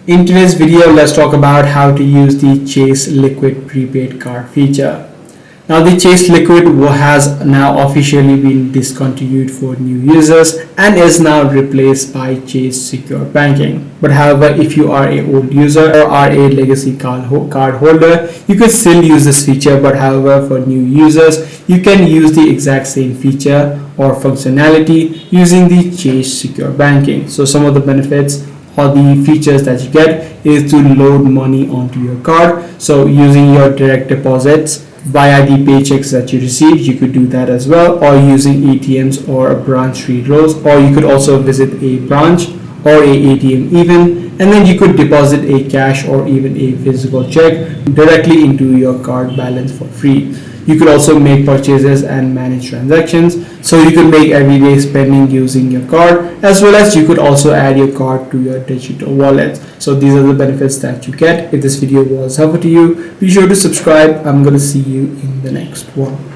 In today's video, let's talk about how to use the Chase Liquid prepaid card feature. Now, the Chase Liquid has now officially been discontinued for new users and is now replaced by Chase Secure Banking. But however, if you are an old user or are a legacy card holder, you could still use this feature. But however, for new users, you can use the exact same feature or functionality using the Chase Secure Banking. So some of the benefits or the features that you get is to load money onto your card. So using your direct deposits via the paychecks that you receive, you could do that as well, or using ATMs or branch redraws, or you could also visit a branch or a ATM even, and then you could deposit a cash or even a physical check directly into your card balance for free. You could also make purchases and manage transactions, so you could make everyday spending using your card, as well as you could also add your card to your digital wallet. So these are the benefits that you get. If this video was helpful to you, be sure to subscribe. I'm going to see you in the next one.